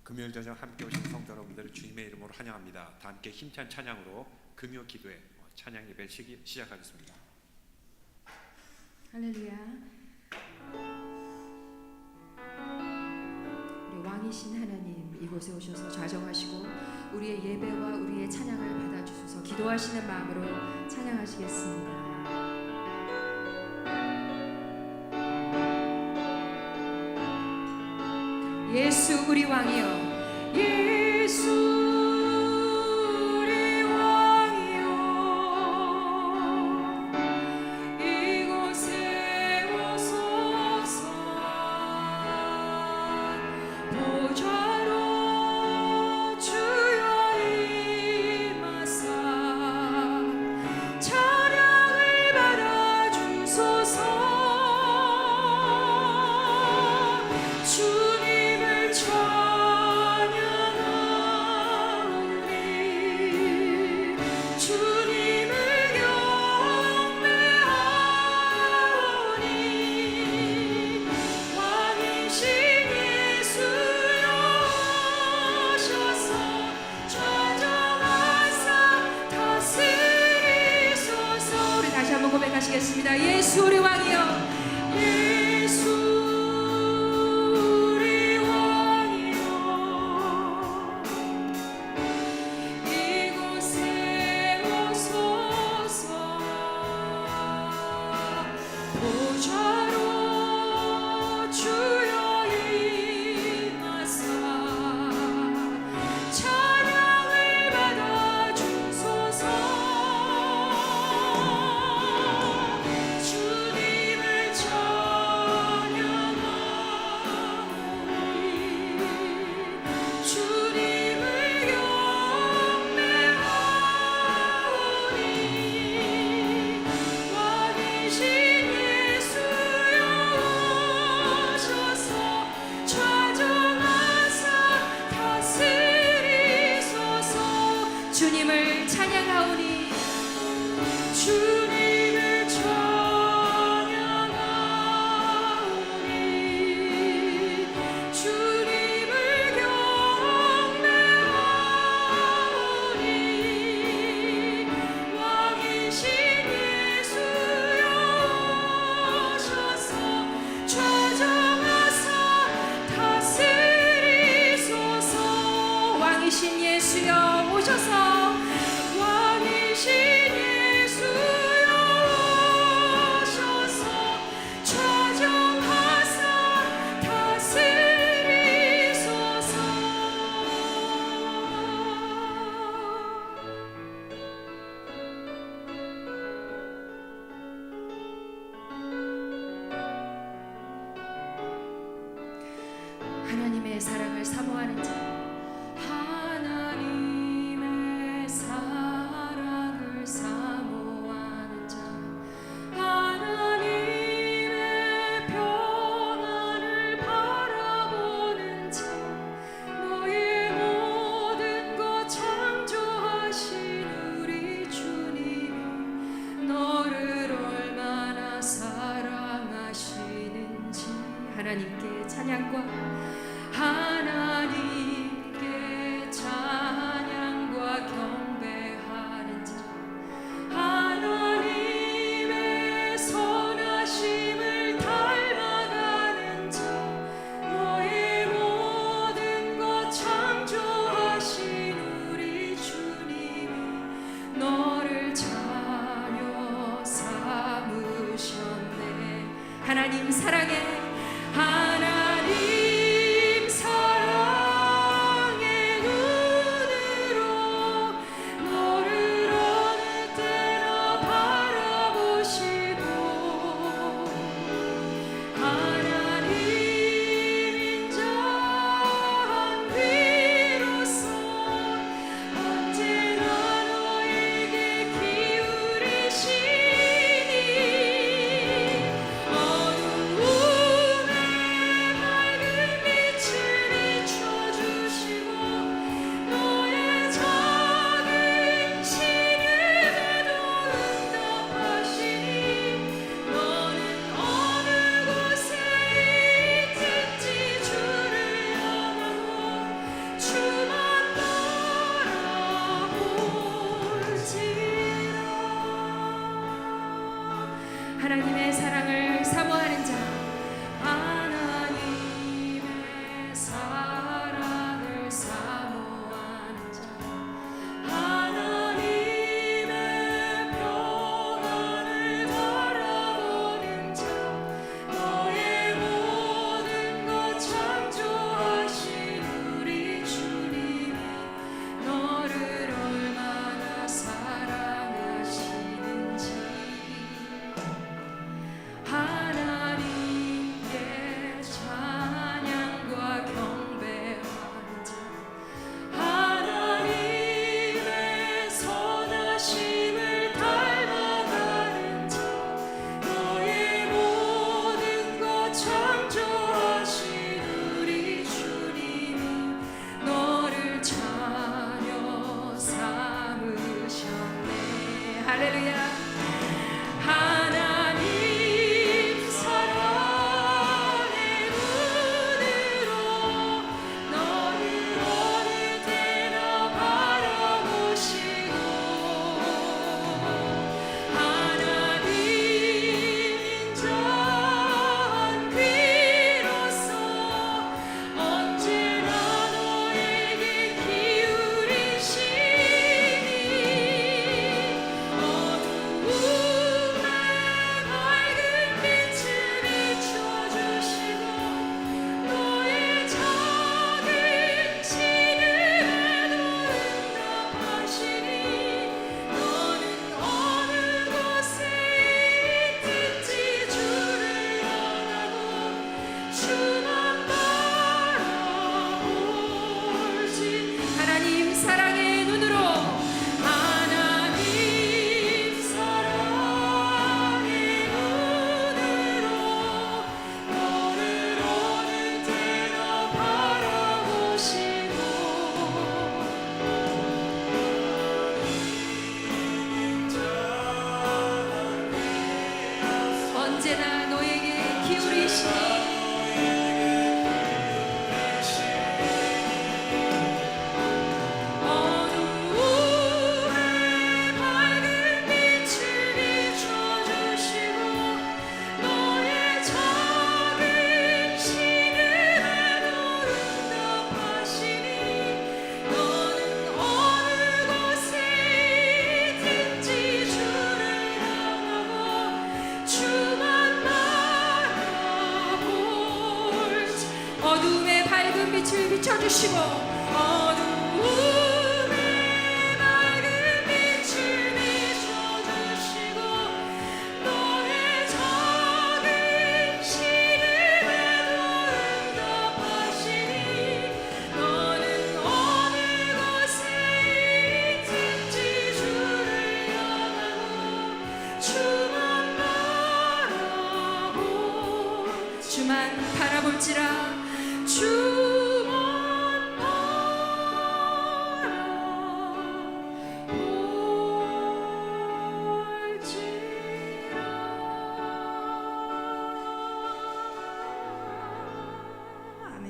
금요일 저녁 함께 오신 성도 여러분들을 주님의 이름으로 환영합니다. 다 함께 힘찬 찬양으로 금요 기도회 찬양 예배 시작하겠습니다. 할렐루야. 우리 왕이신 하나님, 이곳에 오셔서 좌정하시고 우리의 예배와 우리의 찬양을 받아주셔서 기도하시는 마음으로 찬양하시겠습니다. 예수 우리 왕이여, 예수 우리 왕이여, 이곳에 오소서. 보좌로 주여 임하사 찬양을 받아주소서. 주님을 찬양하오니, 주님을 경배하오니, 왕이신 예수여 오셔서 좌정하사 다스리소서. 우리 다시 한번 고백하시겠습니다. 예수 우리 왕이여, 예수 우리 왕이여, 이곳에 오소서. 보좌로 주여 임하사 찬양을 받아주소서. 주님을 찬양하오니, 주님을 경배하오니, 왕이신 예수여 오셔서 좌정하사 다스리소서. 주님을 찬양하오니, 주님을 찬양하오니, 주님을 경배하오니, 왕이신 예수여 오셔서 좌정하사 다스리소서. 왕이신 예수여 오셔서, 왕이신 예수여 오셔서 좌정하사 다스리소서. 하나님의 사랑을 사모하는 자, 하나님의 사랑을 사모하는 자, 하나님의 평안을 바라보는 자, 너의 모든 것 창조하신 우리 주님이 너를 얼마나 사랑하시는지 하나님께 찬양과 하나님께 찬양과 경배하는 자, 하나님의 선하심을 닮아가는 자, 너의 모든 것 창조하신 우리 주님이 너를 자녀 삼으셨네. 하나님 사랑해, 하나님 사랑의 눈 빛을 비춰주시고 어두움에 맑은 빛을 비춰주시고 너의 작은 시름에도 응답하시니 너는 어느 곳에 있든지 주를 향하고 주만 바라볼지라 주만 바라볼지라. 아멘.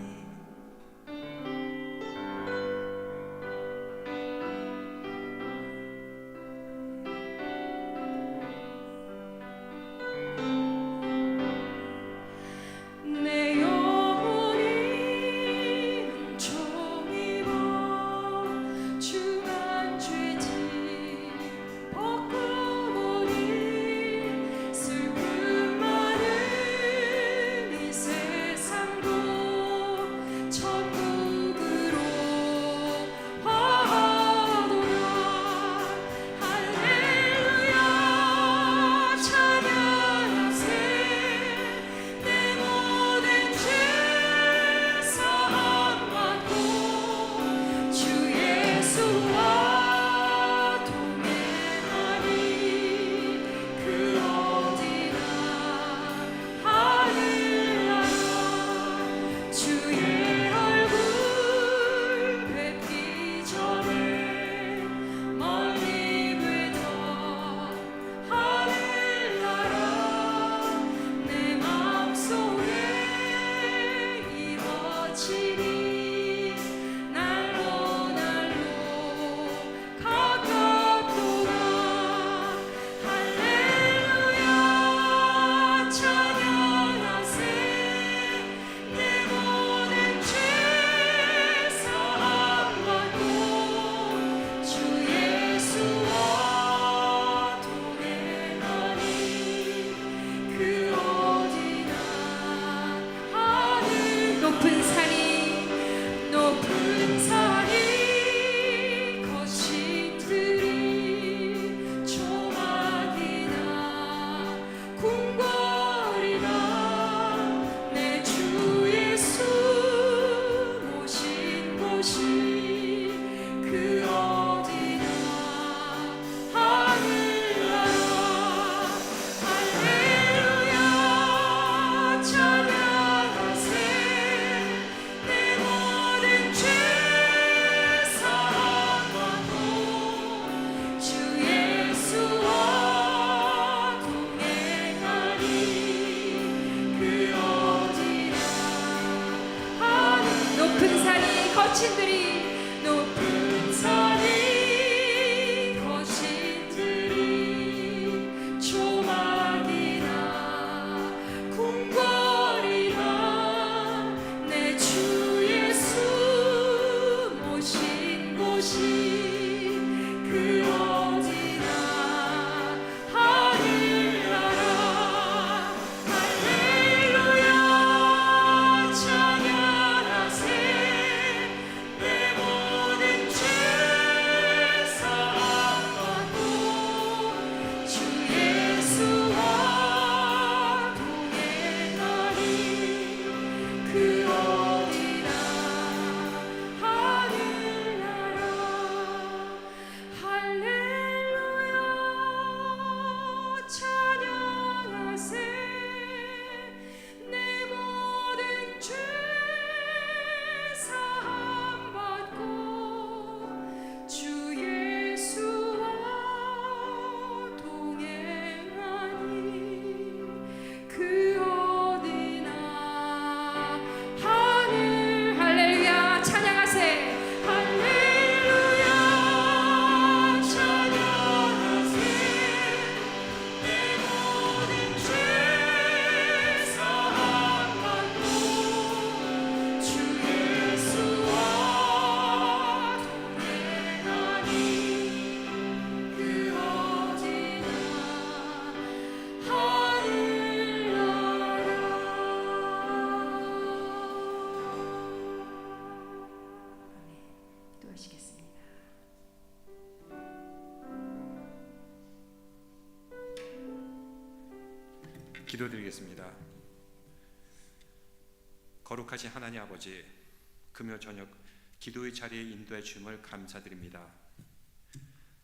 내 영혼이 은총입어 주만 죄짓 벗고 보니 슬픔 많은 이 세상도 천국으로 하도다. 할렐루야 찬양하세. 내 모든 죄 사함 받고 주 예수와 동행하니 그 어디나 하늘나라. 주의 얼굴 뵙기 전에 멀리 뵈던 하늘나라 내 마음속에 이루어지니 날로 날로 가깝도다. 할렐루야 찬양하세. 내 모든 죄 사함 받고 주 예수와 동행하니 그 어디나 하늘. 높은 산이 거친 들이 조막이나 궁궐이나 내 주 예수 모신 곳이 그 어디나 하늘나라. 할렐루야 찬양하세. 내 모든 죄 사함 받고 주 예수와 동행하니 그 어디나 하늘. 높은 산이 거친 들이 거친 들이 조막이나 궁궐이나 내 주 예수 모신 곳이 그 어디나 하늘나라. 할렐루야 찬양하세. 내 기도드리겠습니다. 거룩하신 하나님 아버지, 금요 저녁 기도의 자리에 인도해 주심을 감사드립니다.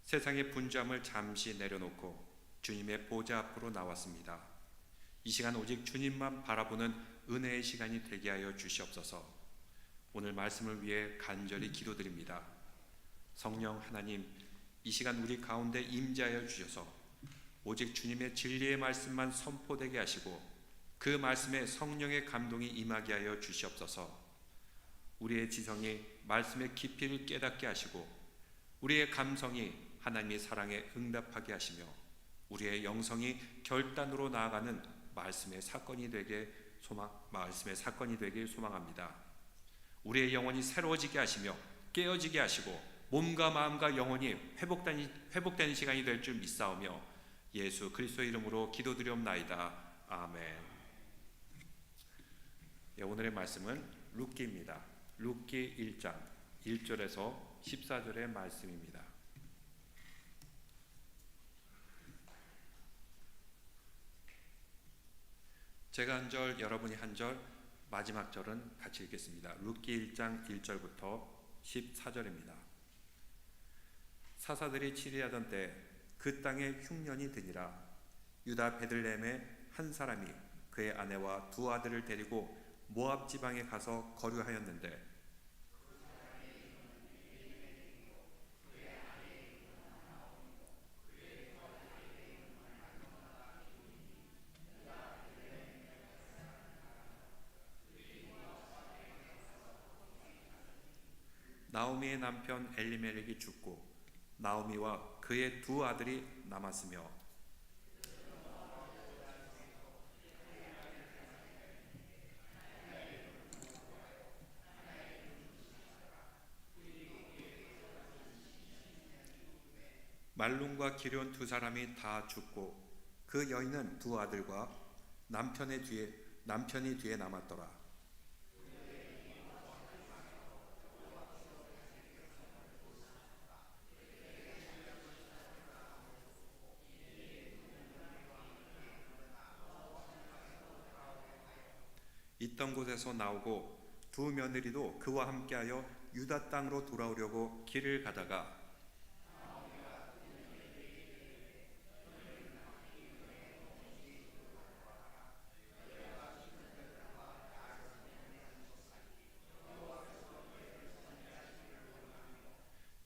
세상의 분주함을 잠시 내려놓고 주님의 보좌 앞으로 나왔습니다. 이 시간 오직 주님만 바라보는 은혜의 시간이 되게 하여 주시옵소서. 오늘 말씀을 위해 간절히 기도드립니다. 성령 하나님, 이 시간 우리 가운데 임재하여 주셔서 오직 주님의 진리의 말씀만 선포되게 하시고 그 말씀에 성령의 감동이 임하게 하여 주시옵소서. 우리의 지성이 말씀의 깊이를 깨닫게 하시고 우리의 감성이 하나님의 사랑에 응답하게 하시며 우리의 영성이 결단으로 나아가는 말씀의 사건이 되길 소망합니다. 우리의 영혼이 새로워지게 하시며 깨어지게 하시고 몸과 마음과 영혼이 회복되는 시간이 될 줄 믿사오며 예수 그리스도의 이름으로 기도드리옵나이다. 아멘. 오늘의 말씀은 룻기입니다. 룻기 1장 1절에서 14절의 말씀입니다. 제가 한 절, 여러분이 한 절, 마지막 절은 같이 읽겠습니다. 룻기 1장 1절부터 14절입니다. 사사들이 치리하던 때 그 땅에 흉년이 드니라. 유다 베들레헴의 한 사람이 그의 아내와 두 아들을 데리고 모압 지방에 가서 거류하였는데 나오미의 남편 엘리멜렉이 죽고 나오미와 그의 두 아들이 남았으며 말룸과 기럨 두 사람이 다 죽고 그 여인은 두 아들과 남편이 뒤에 남았더라. 있던 곳에서 나오고 두 며느리도 그와 함께하여 유다 땅으로 돌아오려고 길을 가다가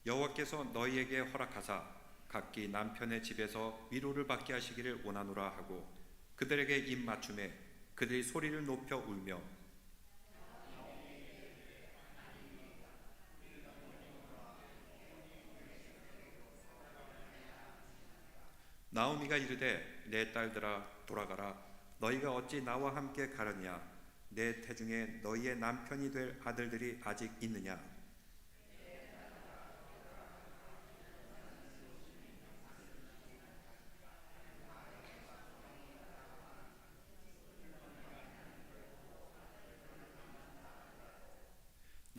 여호와께서 너희에게 허락하사 각기 남편의 집에서 위로를 받게 하시기를 원하노라 하고 그들에게 입맞춤에 그들이 소리를 높여 울며 나오미가 이르되 내 딸들아 돌아가라. 너희가 어찌 나와 함께 가느냐. 내 태중에 너희의 남편이 될 아들들이 아직 있느냐.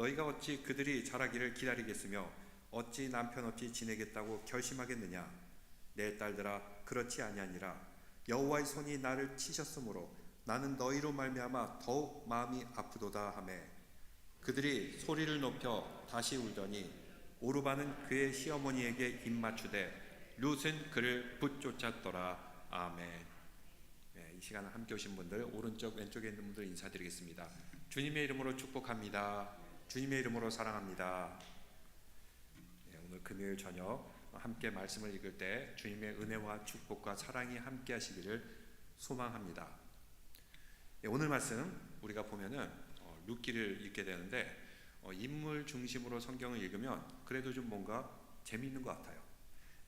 너희가 어찌 그들이 자라기를 기다리겠으며 어찌 남편 없이 지내겠다고 결심하겠느냐. 내 딸들아 그렇지 아니하니라. 여호와의 손이 나를 치셨으므로 나는 너희로 말미암아 더욱 마음이 아프도다 하매 그들이 소리를 높여 다시 울더니 오르바는 그의 시어머니에게 입맞추되 룻은 그를 붙쫓았더라. 아멘. 이 시간에 함께 오신 분들 오른쪽 왼쪽에 있는 분들 인사드리겠습니다. 주님의 이름으로 축복합니다. 주님의 이름으로 사랑합니다. 오늘 금요일 저녁 함께 말씀을 읽을 때 주님의 은혜와 축복과 사랑이 함께 하시기를 소망합니다. 오늘 말씀 우리가 보면은 룻기를 읽게 되는데 인물 중심으로 성경을 읽으면 그래도 좀 뭔가 재미있는 것 같아요.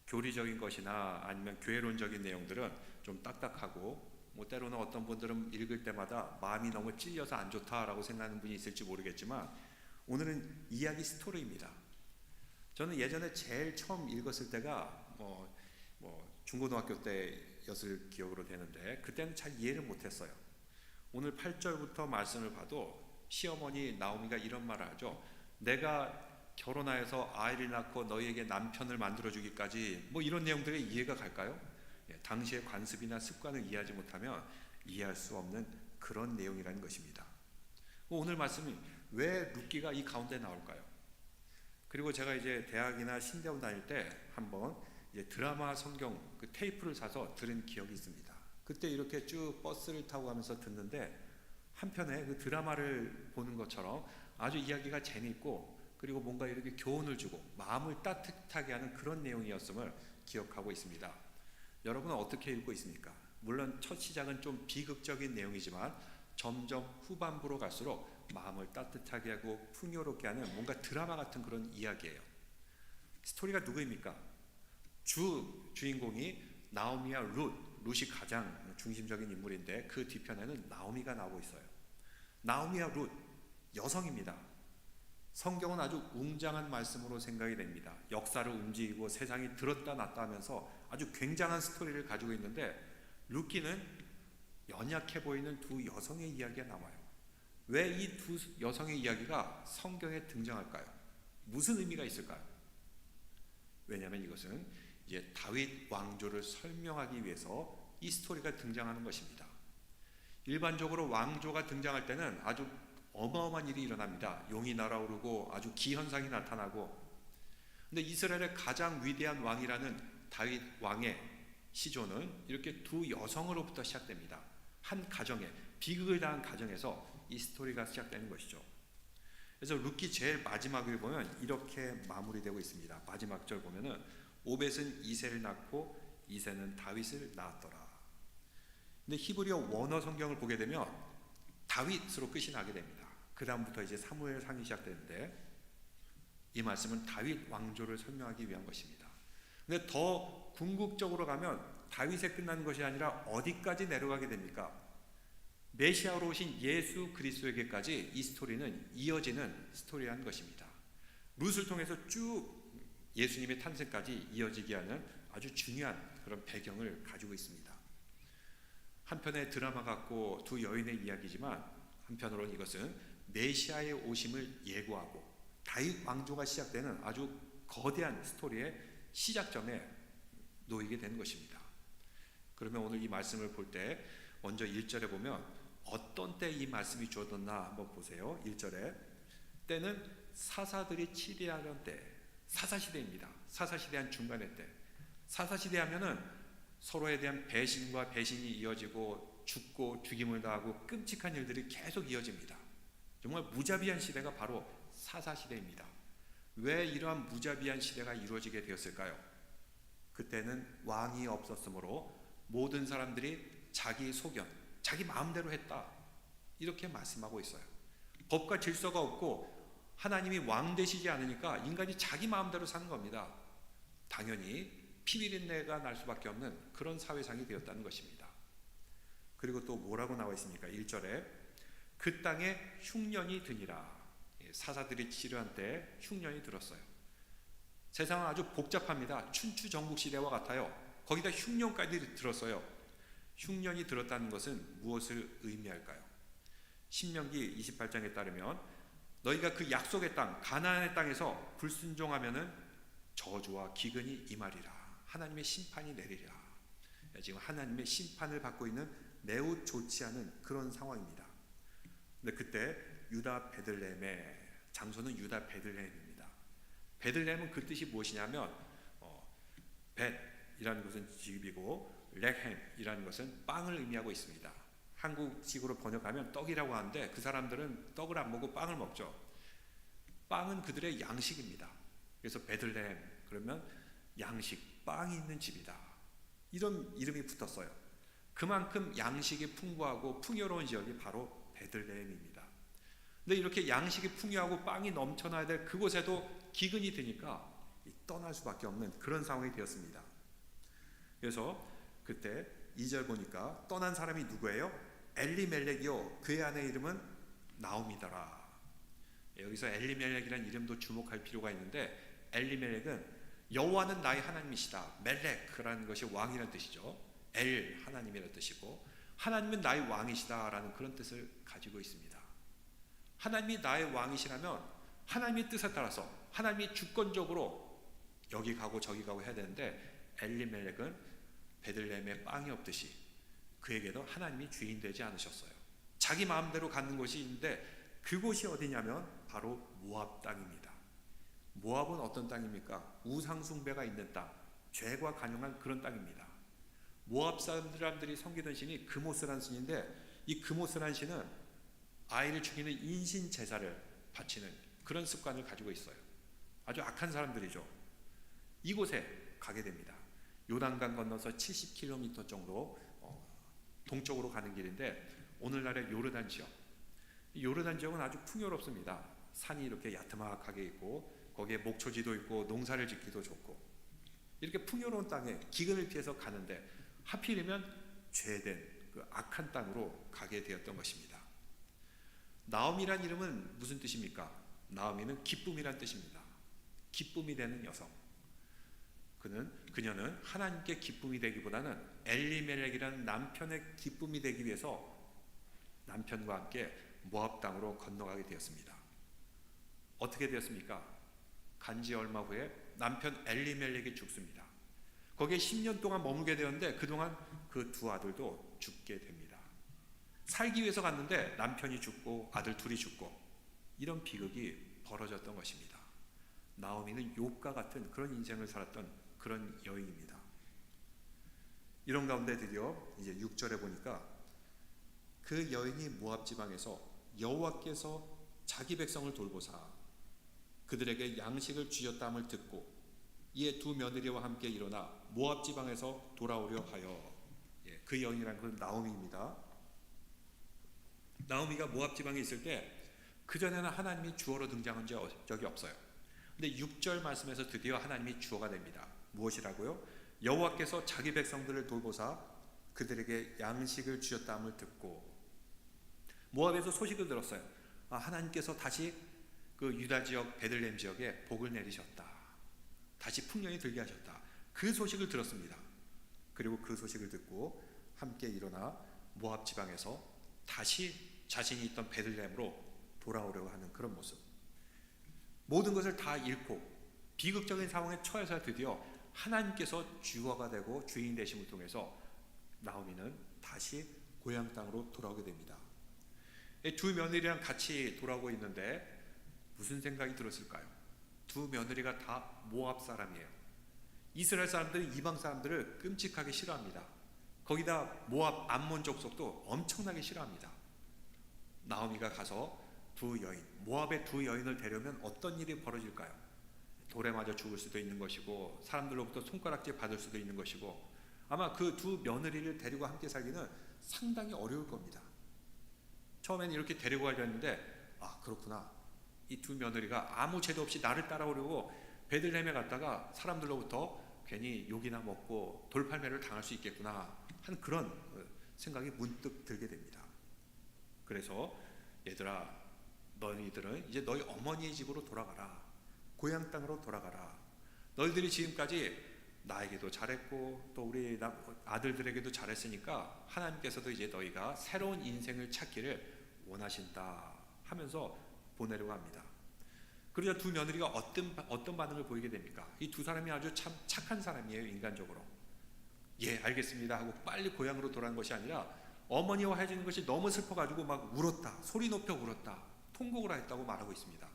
교리적인 것이나 아니면 교회론적인 내용들은 좀 딱딱하고 때로는 어떤 분들은 읽을 때마다 마음이 너무 찔려서 안 좋다라고 생각하는 분이 있을지 모르겠지만 오늘은 이야기 스토리입니다. 저는 예전에 제일 처음 읽었을 때가 중고등학교 때였을 기억으로 되는데 그때는 잘 이해를 못했어요. 오늘 8절부터 말씀을 봐도 시어머니 나오미가 이런 말을 하죠. 내가 결혼하여서 아이를 낳고 너희에게 남편을 만들어주기까지 이런 내용들에 이해가 갈까요? 당시의 관습이나 습관을 이해하지 못하면 이해할 수 없는 그런 내용이라는 것입니다. 오늘 말씀이 왜 룻기가 이 가운데 나올까요? 그리고 제가 이제 대학이나 신대원 다닐 때 한번 이제 드라마 성경 그 테이프를 사서 들은 기억이 있습니다. 그때 이렇게 쭉 버스를 타고 가면서 듣는데 한편에 그 드라마를 보는 것처럼 아주 이야기가 재미있고 그리고 뭔가 이렇게 교훈을 주고 마음을 따뜻하게 하는 그런 내용이었음을 기억하고 있습니다. 여러분은 어떻게 읽고 있습니까? 물론 첫 시작은 좀 비극적인 내용이지만 점점 후반부로 갈수록 마음을 따뜻하게 하고 풍요롭게 하는 뭔가 드라마 같은 그런 이야기예요. 스토리가 누구입니까? 주인공이 나오미와 룻이 가장 중심적인 인물인데 그 뒤편에는 나오미가 나오고 있어요. 나오미와 룻, 여성입니다. 성경은 아주 웅장한 말씀으로 생각이 됩니다. 역사를 움직이고 세상이 들었다 놨다 하면서 아주 굉장한 스토리를 가지고 있는데 룻기는 연약해 보이는 두 여성의 이야기가 나와요. 왜 이 두 여성의 이야기가 성경에 등장할까요? 무슨 의미가 있을까요? 왜냐하면 이것은 이제 다윗 왕조를 설명하기 위해서 이 스토리가 등장하는 것입니다. 일반적으로 왕조가 등장할 때는 아주 어마어마한 일이 일어납니다. 용이 날아오르고 아주 기현상이 나타나고. 근데 이스라엘의 가장 위대한 왕이라는 다윗 왕의 시조는 이렇게 두 여성으로부터 시작됩니다. 한 가정에, 비극을 당한 가정에서 이 스토리가 시작되는 것이죠. 그래서 룻기 제일 마지막을 보면 이렇게 마무리되고 있습니다. 마지막 절 보면은 오벳은 이새를 낳고 이새는 다윗을 낳았더라. 근데 히브리어 원어 성경을 보게 되면 다윗으로 끝이 나게 됩니다. 그 다음부터 이제 사무엘상이 시작되는데 이 말씀은 다윗 왕조를 설명하기 위한 것입니다. 근데 더 궁극적으로 가면 다윗에 끝나는 것이 아니라 어디까지 내려가게 됩니까? 메시아로 오신 예수 그리스도에게까지 이 스토리는 이어지는 스토리라는 것입니다. 룻을 통해서 쭉 예수님의 탄생까지 이어지게 하는 아주 중요한 그런 배경을 가지고 있습니다. 한편의 드라마 같고 두 여인의 이야기지만 한편으로는 이것은 메시아의 오심을 예고하고 다윗 왕조가 시작되는 아주 거대한 스토리의 시작점에 놓이게 되는 것입니다. 그러면 오늘 이 말씀을 볼 때 먼저 1절에 보면 어떤 때 이 말씀이 주어졌나 한번 보세요. 1절에 때는 사사들이 치리하던 때, 사사시대입니다. 사사시대 한 중간의 때. 사사시대 하면은 서로에 대한 배신과 배신이 이어지고 죽고 죽임을 당하고 끔찍한 일들이 계속 이어집니다. 정말 무자비한 시대가 바로 사사시대입니다. 왜 이러한 무자비한 시대가 이루어지게 되었을까요? 그때는 왕이 없었으므로 모든 사람들이 자기 소견, 자기 마음대로 했다. 이렇게 말씀하고 있어요. 법과 질서가 없고 하나님이 왕 되시지 않으니까 인간이 자기 마음대로 사는 겁니다. 당연히 피비린내가 날 수밖에 없는 그런 사회상이 되었다는 것입니다. 그리고 또 뭐라고 나와 있습니까? 1절에 그 땅에 흉년이 드니라. 사사들이 치료한 때 흉년이 들었어요. 세상은 아주 복잡합니다. 춘추 전국시대와 같아요. 거기다 흉년까지 들었어요. 흉년이 들었다는 것은 무엇을 의미할까요? 신명기 28장에 따르면 너희가 그 약속의 땅 가나안의 땅에서 불순종하면은 저주와 기근이 임하리라. 하나님의 심판이 내리리라. 지금 하나님의 심판을 받고 있는 매우 좋지 않은 그런 상황입니다. 근데 그때 유다 베들레헴의 장소는 유다 베들레헴입니다. 베들레헴은 그 뜻이 무엇이냐면 벳이라는 것은 집이고 레헴이라는 것은 빵을 의미하고 있습니다. 한국식으로 번역하면 떡이라고 하는데 그 사람들은 떡을 안 먹고 빵을 먹죠. 빵은 그들의 양식입니다. 그래서 베들레헴 그러면 양식, 빵이 있는 집이다. 이런 이름이 붙었어요. 그만큼 양식이 풍부하고 풍요로운 지역이 바로 베들레헴입니다. 근데 이렇게 양식이 풍요하고 빵이 넘쳐나야 될 그곳에도 기근이 드니까 떠날 수밖에 없는 그런 상황이 되었습니다. 그래서 그때 2절 보니까 떠난 사람이 누구예요? 엘리멜렉이요. 그의 아내 이름은 나오미더라. 여기서 엘리멜렉이라는 이름도 주목할 필요가 있는데 엘리멜렉은 여호와는 나의 하나님이시다. 멜렉이라는 것이 왕이라는 뜻이죠. 엘 하나님이라는 뜻이고 하나님은 나의 왕이시다라는 그런 뜻을 가지고 있습니다. 하나님이 나의 왕이시라면 하나님의 뜻에 따라서 하나님이 주권적으로 여기 가고 저기 가고 해야 되는데 엘리멜렉은 베들레헴에 빵이 없듯이 그에게도 하나님이 주인 되지 않으셨어요. 자기 마음대로 갖는 곳이 있는데 그곳이 어디냐면 바로 모압 땅입니다. 모압은 어떤 땅입니까? 우상숭배가 있는 땅, 죄가 관영한 그런 땅입니다. 모압 사람들이 섬기던 신이 그모스라는 신인데, 이 그모스라는 신은 아이를 죽이는 인신 제사를 바치는 그런 습관을 가지고 있어요. 아주 악한 사람들이죠. 이곳에 가게 됩니다. 요단강 건너서 70km 정도 동쪽으로 가는 길인데, 오늘날의 요르단 지역, 이 요르단 지역은 아주 풍요롭습니다. 산이 이렇게 야트막하게 있고 거기에 목초지도 있고 농사를 짓기도 좋고, 이렇게 풍요로운 땅에 기근을 피해서 가는데 하필이면 죄된 그 악한 땅으로 가게 되었던 것입니다. 나오미란 이름은 무슨 뜻입니까? 나오미는 기쁨이란 뜻입니다. 기쁨이 되는 여성. 그녀는 하나님께 기쁨이 되기보다는 엘리멜렉이라는 남편의 기쁨이 되기 위해서 남편과 함께 모압 땅으로 건너가게 되었습니다. 어떻게 되었습니까? 간지 얼마 후에 남편 엘리멜렉이 죽습니다. 거기에 10년 동안 머물게 되었는데 그동안 그 두 아들도 죽게 됩니다. 살기 위해서 갔는데 남편이 죽고 아들 둘이 죽고, 이런 비극이 벌어졌던 것입니다. 나오미는 욥과 같은 그런 인생을 살았던 그런 여인입니다. 이런 가운데 드디어 이제 6절에 보니까 그 여인이 모압 지방에서 여호와께서 자기 백성을 돌보사 그들에게 양식을 주셨다함을 듣고 이에 두 며느리와 함께 일어나 모압 지방에서 돌아오려 하여. 그 여인이란 건 나오미입니다. 나오미가 모압 지방에 있을 때 그전에는 하나님이 주어로 등장한 적이 없어요. 근데 6절 말씀에서 드디어 하나님이 주어가 됩니다. 무엇이라고요? 여호와께서 자기 백성들을 돌보사 그들에게 양식을 주셨다함을 듣고, 모압에서 소식을 들었어요. 하나님께서 다시 그 유다 지역 베들레헴 지역에 복을 내리셨다. 다시 풍년이 들게 하셨다. 그 소식을 들었습니다. 그리고 그 소식을 듣고 함께 일어나 모압 지방에서 다시 자신이 있던 베들레헴으로 돌아오려고 하는 그런 모습. 모든 것을 다 잃고 비극적인 상황에 처해서 드디어 하나님께서 주어가 되고 주인 되심을 통해서 나오미는 다시 고향 땅으로 돌아오게 됩니다. 두 며느리랑 같이 돌아오고 있는데 무슨 생각이 들었을까요? 두 며느리가 다 모압 사람이에요. 이스라엘 사람들은 이방 사람들을 끔찍하게 싫어합니다. 거기다 모압 암몬 족속도 엄청나게 싫어합니다. 나오미가 가서 두 여인, 모압의 두 여인을 데려오면 어떤 일이 벌어질까요? 돌에 맞아 죽을 수도 있는 것이고 사람들로부터 손가락질 받을 수도 있는 것이고, 아마 그 두 며느리를 데리고 함께 살기는 상당히 어려울 겁니다. 처음에는 이렇게 데리고 가려 했는데 그렇구나, 이 두 며느리가 아무 죄도 없이 나를 따라오려고 베들레헴에 갔다가 사람들로부터 괜히 욕이나 먹고 돌팔매를 당할 수 있겠구나 한 그런 생각이 문득 들게 됩니다. 그래서 얘들아, 너희들은 이제 너희 어머니의 집으로 돌아가라. 고향 땅으로 돌아가라. 너희들이 지금까지 나에게도 잘했고 또 우리 아들들에게도 잘했으니까 하나님께서도 이제 너희가 새로운 인생을 찾기를 원하신다 하면서 보내려고 합니다. 그러자 두 며느리가 어떤 반응을 보이게 됩니까? 이 두 사람이 아주 참 착한 사람이에요. 인간적으로. 예, 알겠습니다 하고 빨리 고향으로 돌아간 것이 아니라 어머니와 헤어지는 것이 너무 슬퍼가지고 막 울었다, 소리 높여 울었다, 통곡을 했다고 말하고 있습니다.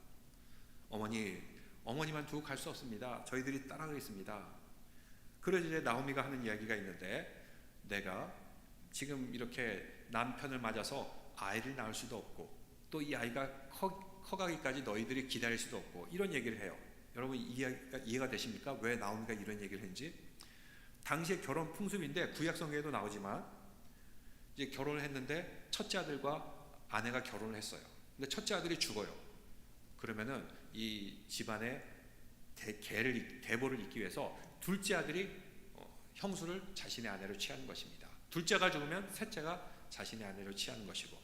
어머니만 두고 갈 수 없습니다. 저희들이 따라가겠습니다. 그래서 이제 나오미가 하는 이야기가 있는데, 내가 지금 이렇게 남편을 맞아서 아이를 낳을 수도 없고 또 이 아이가 커가기까지 너희들이 기다릴 수도 없고, 이런 얘기를 해요. 여러분 이해가 되십니까? 왜 나오미가 이런 얘기를 했는지? 당시의 결혼 풍습인데 구약성경에도 나오지만 이제 결혼을 했는데 첫째 아들과 아내가 결혼을 했어요. 근데 첫째 아들이 죽어요. 그러면은 이 집안의 대보를 잇기 위해서 둘째 아들이 형수를 자신의 아내로 취하는 것입니다. 둘째가 죽으면 셋째가 자신의 아내로 취하는 것이고.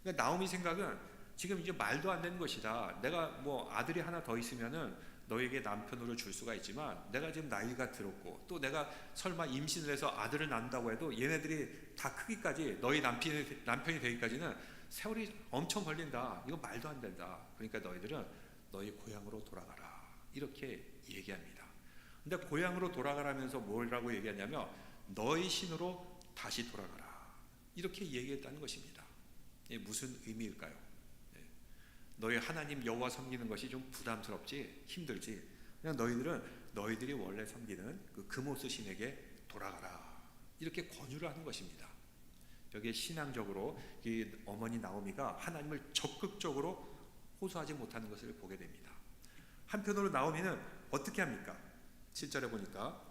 그러니까 나오미 생각은 지금 이제 말도 안 되는 것이다. 내가 뭐 아들이 하나 더 있으면은 너에게 남편으로 줄 수가 있지만 내가 지금 나이가 들었고 또 내가 설마 임신을 해서 아들을 낳는다고 해도 얘네들이 다 크기까지 너희 남편이 되기까지는 세월이 엄청 걸린다. 이거 말도 안 된다. 그러니까 너희들은 너희 고향으로 돌아가라. 이렇게 얘기합니다. 근데 고향으로 돌아가라면서 뭐라고 얘기하냐면 너희 신으로 다시 돌아가라. 이렇게 얘기했다는 것입니다. 무슨 의미일까요? 너희 하나님 여호와 섬기는 것이 좀 부담스럽지 힘들지 그냥 너희들이 원래 섬기는 그 금오스 신에게 돌아가라 이렇게 권유를 하는 것입니다. 여기에 신앙적으로 이 어머니 나오미가 하나님을 적극적으로 호소하지 못하는 것을 보게 됩니다. 한편으로 나오미는 어떻게 합니까? 7절에 보니까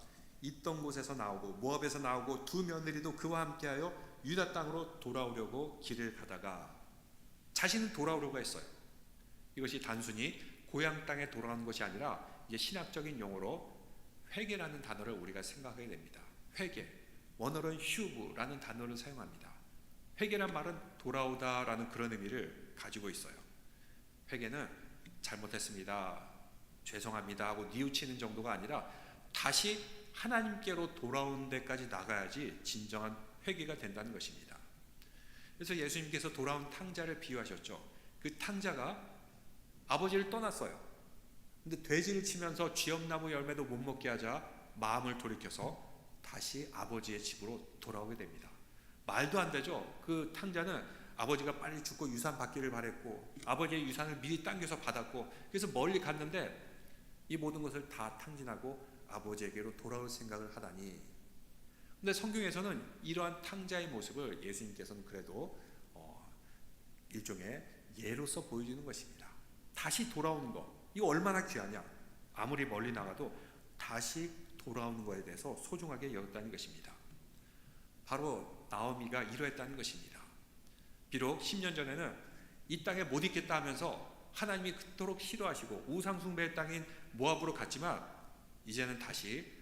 있던 곳에서 나오고 모압에서 나오고 두 며느리도 그와 함께하여 유다 땅으로 돌아오려고 길을 가다가 자신은 돌아오려고 했어요. 이것이 단순히 고향 땅에 돌아가는 것이 아니라 이제 신학적인 용어로 회개라는 단어를 우리가 생각하게 됩니다. 회개, 원어로는 휴브라는 단어를 사용합니다. 회개란 말은 돌아오다라는 그런 의미를 가지고 있어요. 회개는 잘못했습니다, 죄송합니다 하고 뉘우치는 정도가 아니라 다시 하나님께로 돌아온 데까지 나가야지 진정한 회개가 된다는 것입니다. 그래서 예수님께서 돌아온 탕자를 비유하셨죠. 그 탕자가 아버지를 떠났어요. 근데 돼지를 치면서 쥐엄나무 열매도 못 먹게 하자 마음을 돌이켜서 다시 아버지의 집으로 돌아오게 됩니다. 말도 안 되죠. 그 탕자는 아버지가 빨리 죽고 유산 받기를 바랬고 아버지의 유산을 미리 당겨서 받았고 그래서 멀리 갔는데 이 모든 것을 다 탕진하고 아버지에게로 돌아올 생각을 하다니. 근데 성경에서는 이러한 탕자의 모습을 예수님께서는 그래도 일종의 예로서 보여주는 것입니다. 다시 돌아오는 거, 이거 얼마나 귀하냐. 아무리 멀리 나가도 다시 돌아오는 것에 대해서 소중하게 여겼다는 것입니다. 바로 나오미가 이러했다는 것입니다. 비록 10년 전에는 이 땅에 못 있겠다 하면서 하나님이 그토록 싫어하시고 우상숭배의 땅인 모압으로 갔지만 이제는 다시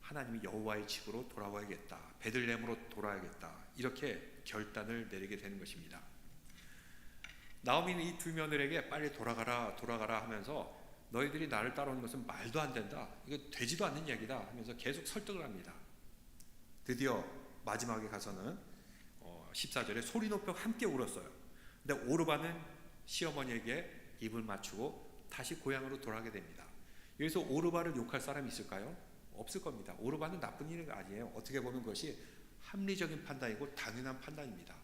하나님이 여호와의 집으로 돌아와야겠다, 베들레헴으로 돌아와야겠다, 이렇게 결단을 내리게 되는 것입니다. 나오미는 이 두 며느리에게 빨리 돌아가라 하면서 너희들이 나를 따라오는 것은 말도 안 된다, 이거 되지도 않는 얘기다 하면서 계속 설득을 합니다. 드디어 마지막에 가서는 14절에 소리 높여 함께 울었어요. 근데 오르바는 시어머니에게 입을 맞추고 다시 고향으로 돌아가게 됩니다. 여기서 오르바를 욕할 사람이 있을까요? 없을 겁니다. 오르바는 나쁜 일이 아니에요. 어떻게 보면 그것이 합리적인 판단이고 당연한 판단입니다.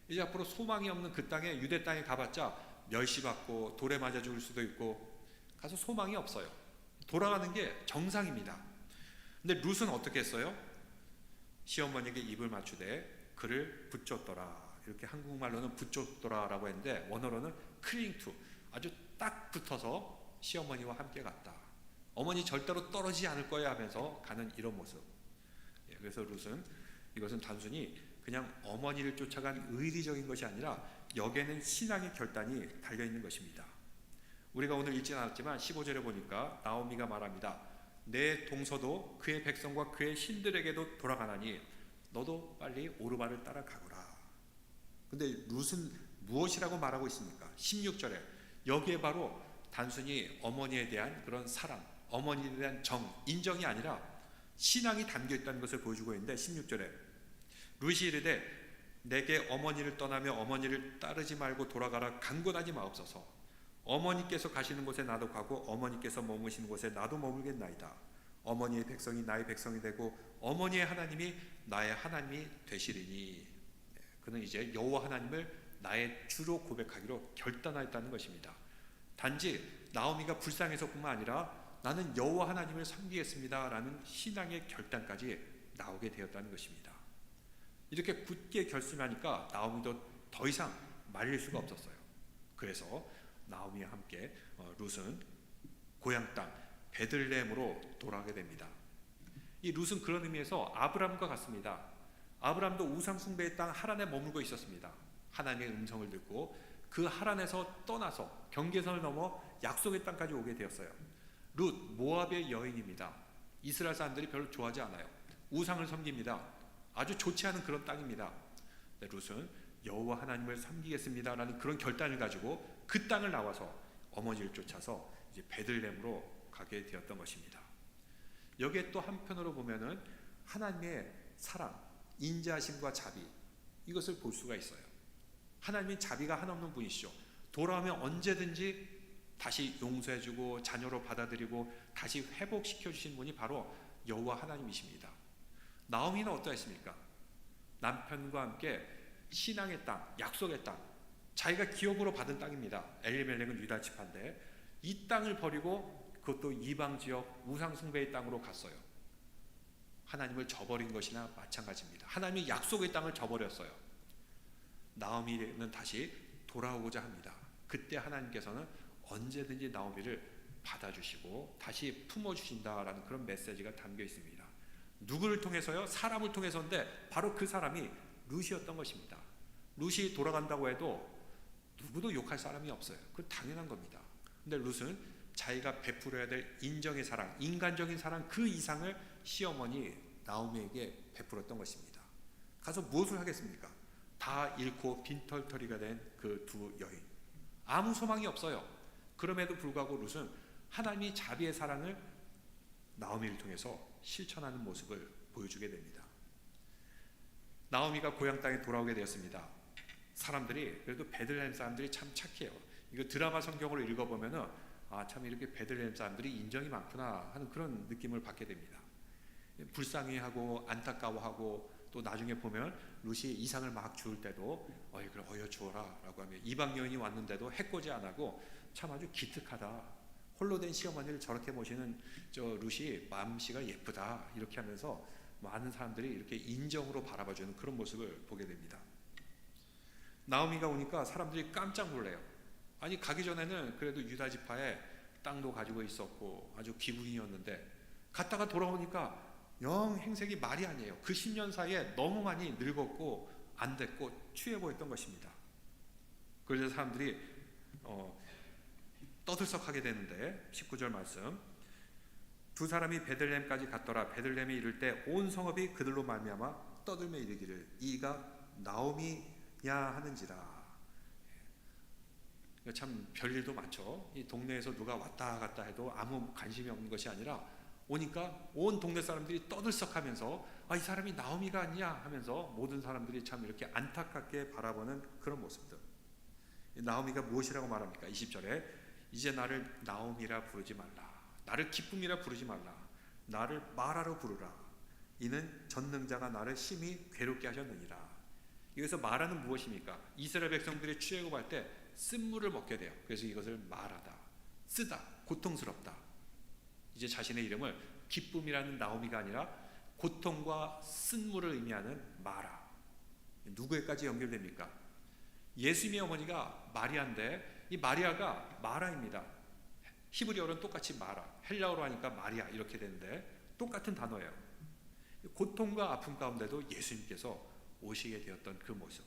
이제 앞으로 소망이 없는 그 땅에, 유대 땅에 가봤자 멸시받고 돌에 맞아 죽을 수도 있고 가서 소망이 없어요. 돌아가는 게 정상입니다. 근데 룻은 어떻게 했어요? 시어머니에게 입을 맞추되 그를 붙잡더라. 이렇게 한국말로는 붙잡더라라고 했는데 원어로는 cling to, 아주 딱 붙어서 시어머니와 함께 갔다. 어머니 절대로 떨어지지 않을 거야 하면서 가는 이런 모습. 그래서 룻은 이것은 단순히 그냥 어머니를 쫓아간 의리적인 것이 아니라 여기에는 신앙의 결단이 달려있는 것입니다. 우리가 오늘 읽지 않았지만 15절에 보니까 나오미가 말합니다. 내 동서도 그의 백성과 그의 신들에게도 돌아가나니 너도 빨리 오르바를 따라가거라. 근데 룻은 무엇이라고 말하고 있습니까? 16절에 여기에 바로 단순히 어머니에 대한 그런 사랑, 어머니에 대한 인정이 아니라 신앙이 담겨있다는 것을 보여주고 있는데 16절에 룻이 이르되 내게 어머니를 떠나며 어머니를 따르지 말고 돌아가라 간구하지 마옵소서. 어머니께서 가시는 곳에 나도 가고 어머니께서 머무시는 곳에 나도 머물겠나이다. 어머니의 백성이 나의 백성이 되고 어머니의 하나님이 나의 하나님이 되시리니. 그는 이제 여호와 하나님을 나의 주로 고백하기로 결단하였다는 것입니다. 단지 나오미가 불쌍해서뿐만 아니라 나는 여호와 하나님을 섬기겠습니다 라는 신앙의 결단까지 나오게 되었다는 것입니다. 이렇게 굳게 결심하니까 나오미도 더 이상 말릴 수가 없었어요. 그래서 나오미와 함께 룻은 고향 땅 베들레헴으로 돌아가게 됩니다. 이 룻은 그런 의미에서 아브람과 같습니다. 아브람도 우상 숭배의 땅 하란에 머물고 있었습니다. 하나님의 음성을 듣고 그 하란에서 떠나서 경계선을 넘어 약속의 땅까지 오게 되었어요. 룻 모압의 여인입니다. 이스라엘 사람들이 별로 좋아하지 않아요. 우상을 섬깁니다. 아주 좋지 않은 그런 땅입니다. 룻은 여호와 하나님을 섬기겠습니다 라는 그런 결단을 가지고 그 땅을 나와서 어머니를 쫓아서 이제 베들레헴으로 가게 되었던 것입니다. 여기에 또 한편으로 보면은 하나님의 사랑, 인자하심과 자비, 이것을 볼 수가 있어요. 하나님이 자비가 한없는 분이시죠. 돌아오면 언제든지 다시 용서해주고 자녀로 받아들이고 다시 회복시켜 주신 분이 바로 여호와 하나님이십니다. 나오미는 어떠했습니까? 남편과 함께 신앙의 땅, 약속의 땅, 자기가 기업으로 받은 땅입니다. 엘리멜렉은 유다 지파인데 이 땅을 버리고 그것도 이방 지역 우상 숭배의 땅으로 갔어요. 하나님을 저버린 것이나 마찬가지입니다. 하나님이 약속의 땅을 저버렸어요. 나오미는 다시 돌아오고자 합니다. 그때 하나님께서는 언제든지 나오미를 받아주시고 다시 품어주신다라는 그런 메시지가 담겨 있습니다. 누구를 통해서요? 사람을 통해서인데 바로 그 사람이 룻이었던 것입니다. 룻이 돌아간다고 해도 누구도 욕할 사람이 없어요. 그건 당연한 겁니다. 근데 룻은 자기가 베풀어야 될 인정의 사랑, 인간적인 사랑 그 이상을 시어머니 나오미에게 베풀었던 것입니다. 가서 무엇을 하겠습니까? 다 잃고 빈털터리가 된 그 두 여인, 아무 소망이 없어요. 그럼에도 불구하고 룻은 하나님이 자비의 사랑을 나오미를 통해서 실천하는 모습을 보여주게 됩니다. 나오미가 고향 땅에 돌아오게 되었습니다. 사람들이 그래도 베들레헴 사람들이 참 착해요. 이거 드라마 성경으로 읽어보면은 참 이렇게 베들레헴 사람들이 인정이 많구나 하는 그런 느낌을 받게 됩니다. 불쌍해하고 안타까워하고 또 나중에 보면 룻이 이상을 막 주울 때도 그래 어여 주어라 라고 하면 이방 여인이 왔는데도 해코지 안 하고 참 아주 기특하다. 홀로 된 시어머니를 저렇게 모시는 저 룻이 마음씨가 예쁘다 이렇게 하면서 많은 사람들이 이렇게 인정으로 바라봐주는 그런 모습을 보게 됩니다. 나오미가 오니까 사람들이 깜짝 놀래요. 아니 가기 전에는 그래도 유다 지파에 땅도 가지고 있었고 아주 기국인이었는데 갔다가 돌아오니까 영 행색이 말이 아니에요. 그 10년 사이에 너무 많이 늙었고 안 됐고 취해 보였던 것입니다. 그래서 사람들이 떠들썩하게 되는데 19절 말씀, 두 사람이 베들레헴까지 갔더라. 베들레헴에 이를 때 온 성읍이 그들로 말미암아 떠들며 이르기를 이가 나오미냐 하는지라. 참 별일도 많죠. 이 동네에서 누가 왔다 갔다 해도 아무 관심이 없는 것이 아니라 오니까 온 동네 사람들이 떠들썩하면서 이 사람이 나오미가 아니냐 하면서 모든 사람들이 참 이렇게 안타깝게 바라보는 그런 모습들. 나오미가 무엇이라고 말합니까? 20절에 이제 나를 나오미라 부르지 말라. 나를 기쁨이라 부르지 말라. 나를 마라로 부르라. 이는 전능자가 나를 심히 괴롭게 하셨느니라. 여기서 마라는 무엇입니까? 이스라엘 백성들이 출애굽할 때 쓴물을 먹게 돼요. 그래서 이것을 마라다, 쓰다, 고통스럽다. 이제 자신의 이름을 기쁨이라는 나오미가 아니라 고통과 쓴물을 의미하는 마라. 누구에까지 연결됩니까? 예수님의 어머니가 마리아인데 이 마리아가 마라입니다. 히브리어로는 똑같이 마라, 헬라어로 하니까 마리아 이렇게 되는데 똑같은 단어예요. 고통과 아픔 가운데도 예수님께서 오시게 되었던 그 모습,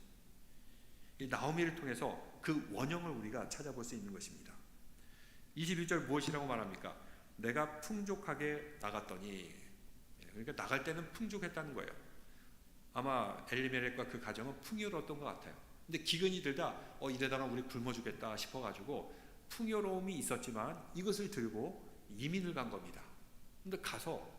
이 나오미를 통해서 그 원형을 우리가 찾아볼 수 있는 것입니다. 21절 무엇이라고 말합니까? 내가 풍족하게 나갔더니, 그러니까 나갈 때는 풍족했다는 거예요. 아마 엘리멜렉과 그 가정은 풍요로웠던 것 같아요. 근데 기근이 들다 이래다가 우리 굶어 죽겠다 싶어가지고 풍요로움이 있었지만 이것을 들고 이민을 간 겁니다. 근데 가서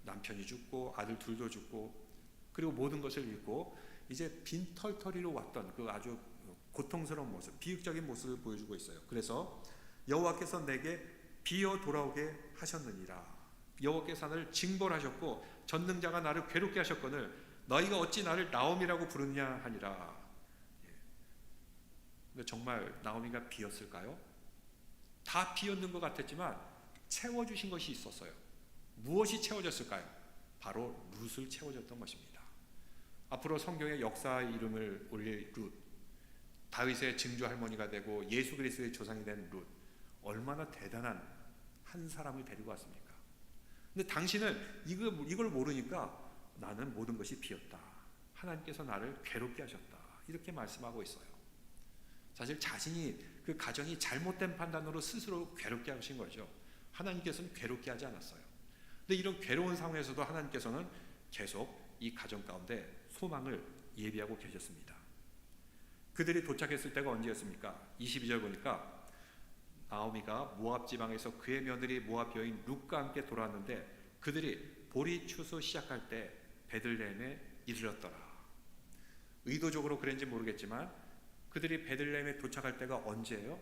남편이 죽고 아들 둘도 죽고 그리고 모든 것을 잃고 이제 빈털터리로 왔던 그 아주 고통스러운 모습, 비극적인 모습을 보여주고 있어요. 그래서 여호와께서 내게 비어 돌아오게 하셨느니라. 여호와께서 나를 징벌하셨고 전능자가 나를 괴롭게 하셨거늘 너희가 어찌 나를 나오미라고 부르느냐 하니라. 근데 정말 나오미가 비었을까요? 다 비었는 것 같았지만 채워주신 것이 있었어요. 무엇이 채워졌을까요? 바로 룻을 채워줬던 것입니다. 앞으로 성경의 역사의 이름을 올릴 룻, 다윗의 증조 할머니가 되고 예수 그리스도의 조상이 된 룻, 얼마나 대단한 한 사람을 데리고 왔습니까? 근데 당신은 이걸 모르니까 나는 모든 것이 비었다. 하나님께서 나를 괴롭게 하셨다. 이렇게 말씀하고 있어요. 사실 자신이 그 가정이 잘못된 판단으로 스스로 괴롭게 하신 거죠. 하나님께서는 괴롭게 하지 않았어요. 근데 이런 괴로운 상황에서도 하나님께서는 계속 이 가정 가운데 소망을 예비하고 계셨습니다. 그들이 도착했을 때가 언제였습니까? 22절 보니까 나오미가 모압 지방에서 그의 며느리 모압 여인 룻과 함께 돌아왔는데 그들이 보리 추수 시작할 때 베들레헴에 이르렀더라. 의도적으로 그랬는지 모르겠지만 그들이 베들레헴에 도착할 때가 언제예요?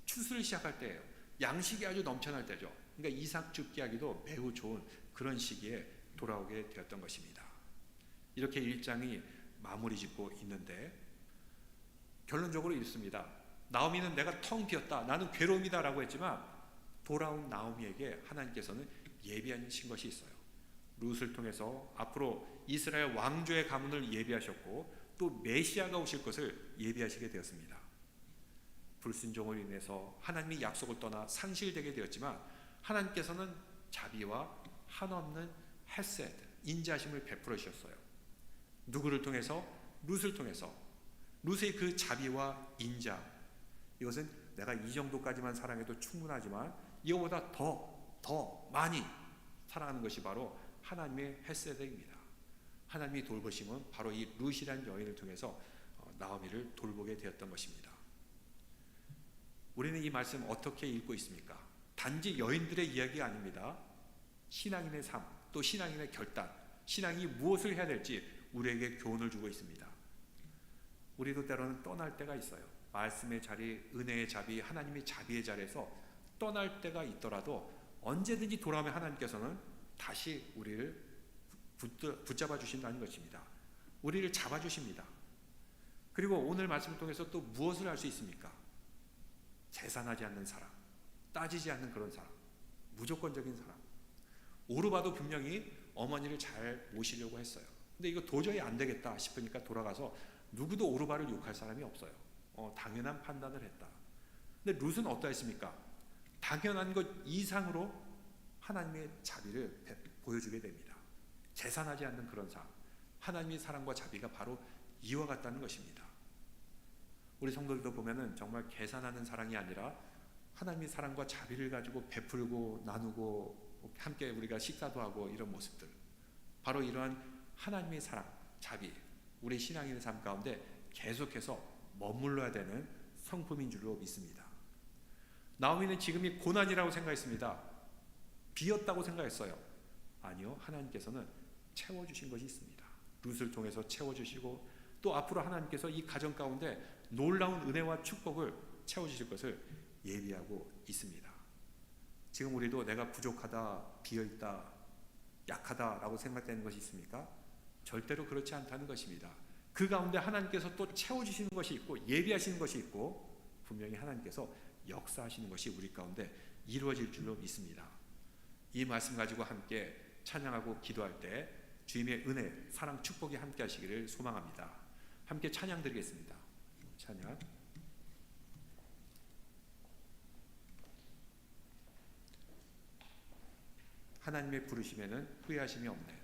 추수를 시작할 때예요. 양식이 아주 넘쳐날 때죠. 그러니까 이삭 줍기 하기도 매우 좋은 그런 시기에 돌아오게 되었던 것입니다. 이렇게 1장이 마무리 짓고 있는데 결론적으로 이렇습니다. 나오미는 내가 텅 비었다, 나는 괴로움이다 라고 했지만 돌아온 나오미에게 하나님께서는 예비하신 것이 있어요. 룻을 통해서 앞으로 이스라엘 왕조의 가문을 예비하셨고 또 메시아가 오실 것을 예비하시게 되었습니다. 불순종으로 인해서 하나님이 약속을 떠나 상실되게 되었지만 하나님께서는 자비와 한없는 헤세드, 인자심을 베풀어 주셨어요. 누구를 통해서? 룻을 통해서. 룻의 그 자비와 인자, 이것은 내가 이 정도까지만 사랑해도 충분하지만 이거보다 더 많이 사랑하는 것이 바로 하나님의 헤세드입니다. 하나님이 돌보심은 바로 이 룻이라는 여인을 통해서 나오미를 돌보게 되었던 것입니다. 우리는 이 말씀 어떻게 읽고 있습니까? 단지 여인들의 이야기가 아닙니다. 신앙인의 삶, 또 신앙인의 결단, 신앙이 무엇을 해야 될지 우리에게 교훈을 주고 있습니다. 우리도 때로는 떠날 때가 있어요. 말씀의 자리, 은혜의 자비, 하나님의 자비의 자리에서 떠날 때가 있더라도 언제든지 돌아오면 하나님께서는 다시 우리를 붙잡아 주신다는 것입니다. 우리를 잡아 주십니다. 그리고 오늘 말씀을 통해서 또 무엇을 할 수 있습니까? 계산하지 않는 사랑, 따지지 않는 그런 사랑, 무조건적인 사랑. 오르바도 분명히 어머니를 잘 모시려고 했어요. 근데 이거 도저히 안 되겠다 싶으니까 돌아가서 누구도 오르바를 욕할 사람이 없어요. 당연한 판단을 했다. 근데 룻은 어떠했습니까? 당연한 것 이상으로 하나님의 자비를 보여주게 됩니다. 계산하지 않는 그런 삶, 하나님의 사랑과 자비가 바로 이와 같다는 것입니다. 우리 성도들도 보면은 정말 계산하는 사랑이 아니라 하나님의 사랑과 자비를 가지고 베풀고 나누고 함께 우리가 식사도 하고 이런 모습들, 바로 이러한 하나님의 사랑, 자비, 우리 신앙인의 삶 가운데 계속해서 머물러야 되는 성품인 줄로 믿습니다. 나오미는 지금이 고난이라고 생각했습니다. 비었다고 생각했어요. 아니요, 하나님께서는 채워주신 것이 있습니다. 룻을 통해서 채워주시고 또 앞으로 하나님께서 이 가정 가운데 놀라운 은혜와 축복을 채워주실 것을 예비하고 있습니다. 지금 우리도 내가 부족하다, 비어있다, 약하다라고 생각되는 것이 있습니까? 절대로 그렇지 않다는 것입니다. 그 가운데 하나님께서 또 채워주시는 것이 있고 예비하시는 것이 있고 분명히 하나님께서 역사하시는 것이 우리 가운데 이루어질 줄로 믿습니다. 이 말씀 가지고 함께 찬양하고 기도할 때 주님의 은혜, 사랑, 축복이 함께 하시기를 소망합니다. 함께 찬양 드리겠습니다. 찬양. 하나님의 부르심에는 후회하심이 없네.